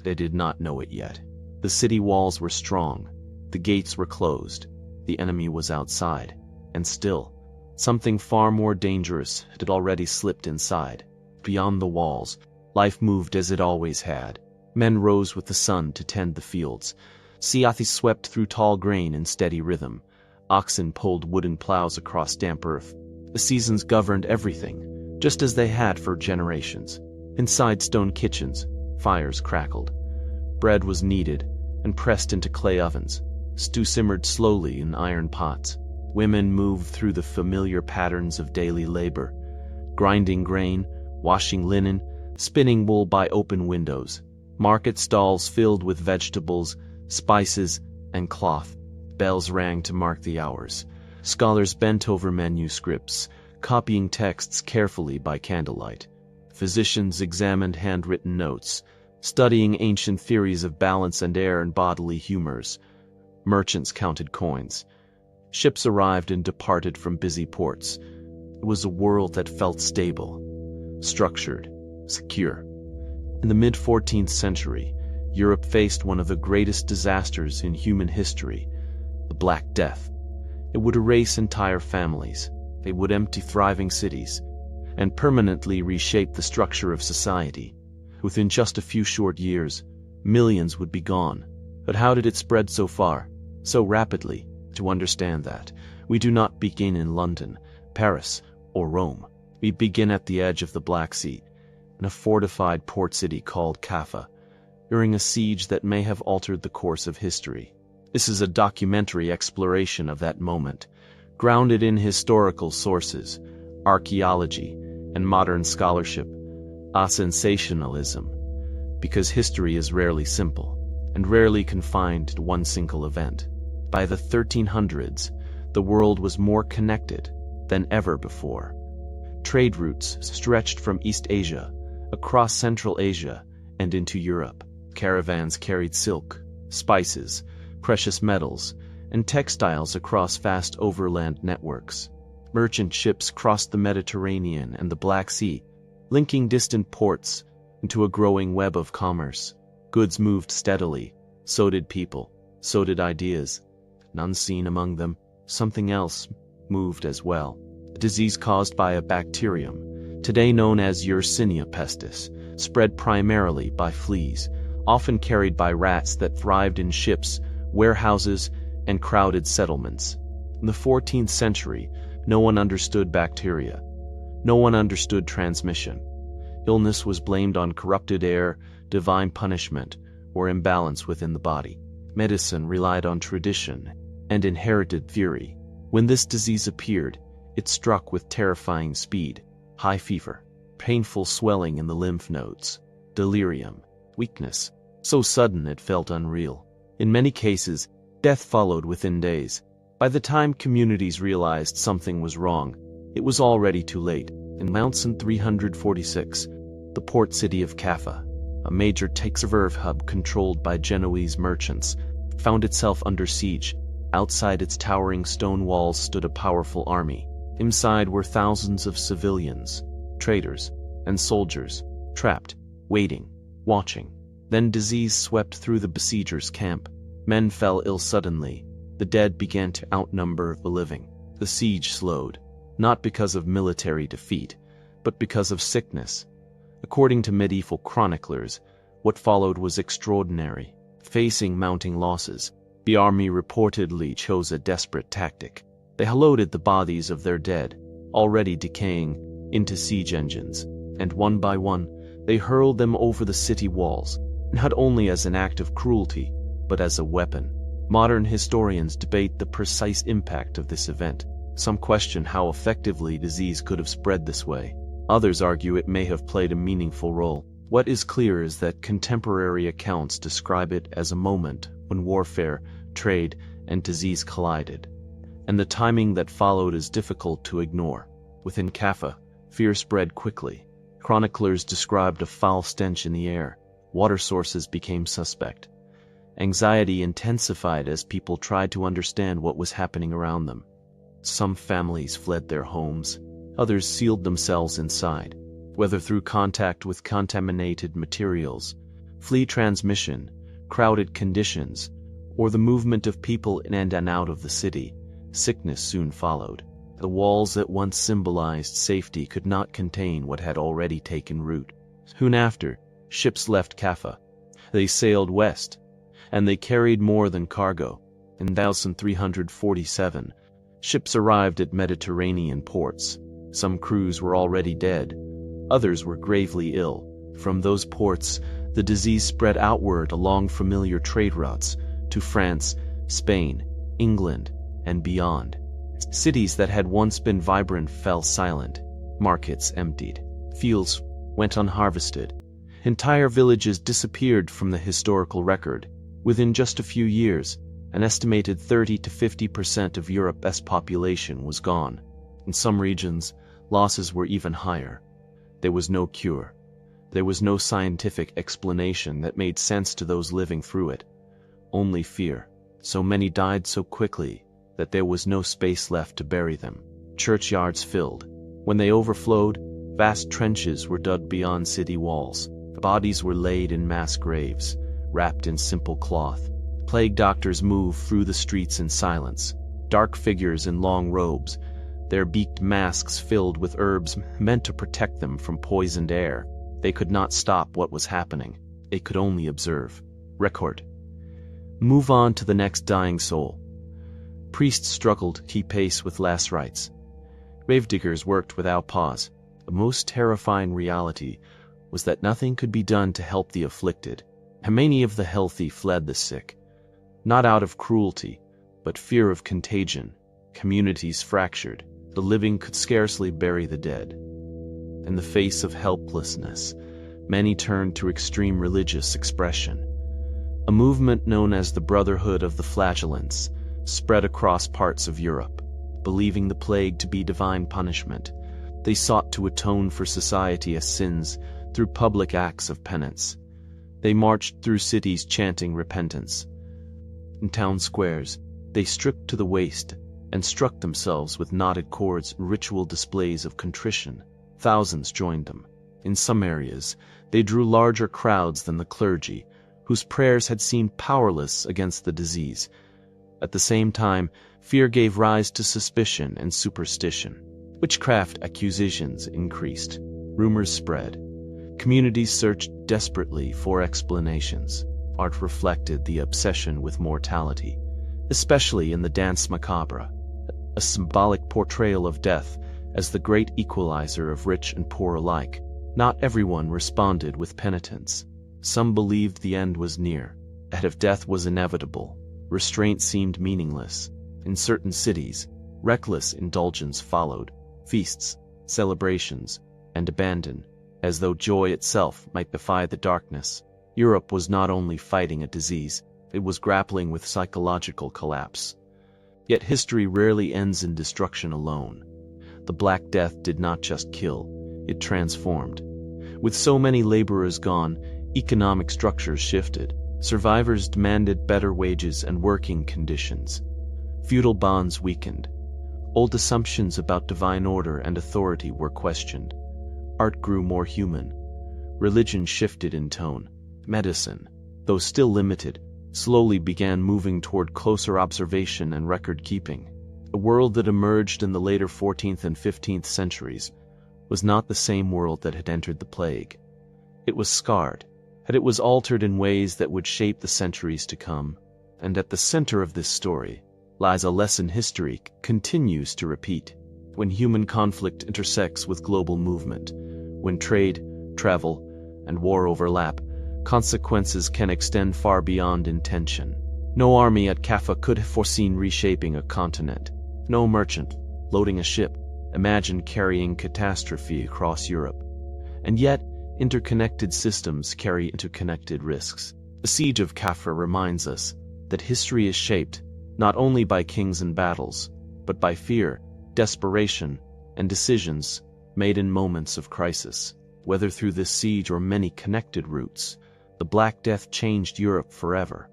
They did not know it yet. The city walls were strong, the gates were closed, the enemy was outside, and still, something far more dangerous had already slipped inside. Beyond the walls, life moved as it always had. Men rose with the sun to tend the fields. Siathis swept through tall grain in steady rhythm. Oxen pulled wooden plows across damp earth. The seasons governed everything, just as they had for generations. Inside stone kitchens, fires crackled. Bread was kneaded and pressed into clay ovens. Stew simmered slowly in iron pots. Women moved through the familiar patterns of daily labor, grinding grain, washing linen, spinning wool by open windows. Market stalls filled with vegetables, spices, and cloth. Bells rang to mark the hours. Scholars bent over manuscripts, copying texts carefully by candlelight. Physicians examined handwritten notes, studying ancient theories of balance and air and bodily humors. Merchants counted coins. Ships arrived and departed from busy ports. It was a world that felt stable, structured, secure. In the mid-14th century, Europe faced one of the greatest disasters in human history, the Black Death. It would erase entire families. It would empty thriving cities and permanently reshape the structure of society. Within just a few short years, millions would be gone. But how did it spread so far, so rapidly? To understand that, we do not begin in London, Paris, or Rome. We begin at the edge of the Black Sea, in a fortified port city called Caffa, during a siege that may have altered the course of history. This is a documentary exploration of that moment, grounded in historical sources, archaeology, and modern scholarship, a sensationalism, because history is rarely simple, and rarely confined to one single event. By the 1300s, the world was more connected than ever before. Trade routes stretched from East Asia, across Central Asia, and into Europe. Caravans carried silk, spices, precious metals, and textiles across vast overland networks. Merchant ships crossed the Mediterranean and the Black Sea, linking distant ports into a growing web of commerce. Goods moved steadily, so did people, so did ideas. And unseen among them, something else moved as well. A disease caused by a bacterium, today known as Yersinia pestis, spread primarily by fleas, often carried by rats that thrived in ships, warehouses, and crowded settlements. In the 14th century, no one understood bacteria. No one understood transmission. Illness was blamed on corrupted air, divine punishment, or imbalance within the body. Medicine relied on tradition and inherited theory. When this disease appeared, it struck with terrifying speed. High fever, painful swelling in the lymph nodes, delirium, weakness, so sudden it felt unreal. In many cases, death followed within days. By the time communities realized something was wrong, it was already too late. In Mountain 346, the port city of Caffa, a major takeover hub controlled by Genoese merchants, found itself under siege. Outside its towering stone walls stood a powerful army. Inside were thousands of civilians, traders, and soldiers, trapped, waiting, watching. Then disease swept through the besiegers' camp. Men fell ill suddenly. The dead began to outnumber the living. The siege slowed, not because of military defeat, but because of sickness. According to medieval chroniclers, what followed was extraordinary. Facing mounting losses, the army reportedly chose a desperate tactic. They loaded the bodies of their dead, already decaying, into siege engines, and one by one, they hurled them over the city walls, not only as an act of cruelty, but as a weapon. Modern historians debate the precise impact of this event. Some question how effectively disease could have spread this way. Others argue it may have played a meaningful role. What is clear is that contemporary accounts describe it as a moment when warfare, trade, and disease collided. And the timing that followed is difficult to ignore. Within Caffa, fear spread quickly. Chroniclers described a foul stench in the air. Water sources became suspect. Anxiety intensified as people tried to understand what was happening around them. Some families fled their homes. Others sealed themselves inside, whether through contact with contaminated materials, flea transmission, crowded conditions, or the movement of people in and out of the city, sickness soon followed. The walls that once symbolized safety could not contain what had already taken root. Soon after, ships left Caffa. They sailed west, and they carried more than cargo. In 1347, ships arrived at Mediterranean ports. Some crews were already dead. Others were gravely ill. From those ports, the disease spread outward along familiar trade routes to France, Spain, England, and beyond. Cities that had once been vibrant fell silent. Markets emptied. Fields went unharvested. Entire villages disappeared from the historical record. Within just a few years, an estimated 30 to 50% of Europe's population was gone. In some regions, losses were even higher. There was no cure. There was no scientific explanation that made sense to those living through it. Only fear. So many died so quickly that there was no space left to bury them. Churchyards filled. When they overflowed, vast trenches were dug beyond city walls. Bodies were laid in mass graves, wrapped in simple cloth. Plague doctors moved through the streets in silence. Dark figures in long robes, their beaked masks filled with herbs meant to protect them from poisoned air. They could not stop what was happening. They could only observe. Record. Move on to the next dying soul. Priests struggled to keep pace with last rites. Gravediggers worked without pause. The most terrifying reality was that nothing could be done to help the afflicted. Many of the healthy fled the sick, not out of cruelty, but fear of contagion. Communities fractured. The living could scarcely bury the dead. In the face of helplessness, many turned to extreme religious expression. A movement known as the Brotherhood of the Flagellants spread across parts of Europe. Believing the plague to be divine punishment, they sought to atone for society's sins through public acts of penance. They marched through cities chanting repentance. In town squares, they stripped to the waist and struck themselves with knotted cords and ritual displays of contrition. Thousands joined them. In some areas, they drew larger crowds than the clergy, whose prayers had seemed powerless against the disease. At the same time, fear gave rise to suspicion and superstition. Witchcraft accusations increased. Rumors spread. Communities searched desperately for explanations. Art reflected the obsession with mortality, especially in the Danse Macabre, a symbolic portrayal of death as the great equalizer of rich and poor alike. Not everyone responded with penitence. Some believed the end was near, that if death was inevitable, restraint seemed meaningless. In certain cities, reckless indulgence followed, feasts, celebrations, and abandon, as though joy itself might defy the darkness. Europe was not only fighting a disease, it was grappling with psychological collapse. Yet history rarely ends in destruction alone. The Black Death did not just kill, it transformed. With so many laborers gone, economic structures shifted. Survivors demanded better wages and working conditions. Feudal bonds weakened. Old assumptions about divine order and authority were questioned. Art grew more human. Religion shifted in tone. Medicine, though still limited, slowly began moving toward closer observation and record-keeping. The world that emerged in the later 14th and 15th centuries was not the same world that had entered the plague. It was scarred, and it was altered in ways that would shape the centuries to come. And at the center of this story lies a lesson history continues to repeat. When human conflict intersects with global movement, when trade, travel, and war overlap, consequences can extend far beyond intention. No army at Caffa could have foreseen reshaping a continent. No merchant, loading a ship, imagined carrying catastrophe across Europe. And yet, interconnected systems carry interconnected risks. The Siege of Caffa reminds us that history is shaped not only by kings and battles, but by fear, desperation, and decisions made in moments of crisis. Whether through this siege or many connected routes, the Black Death changed Europe forever.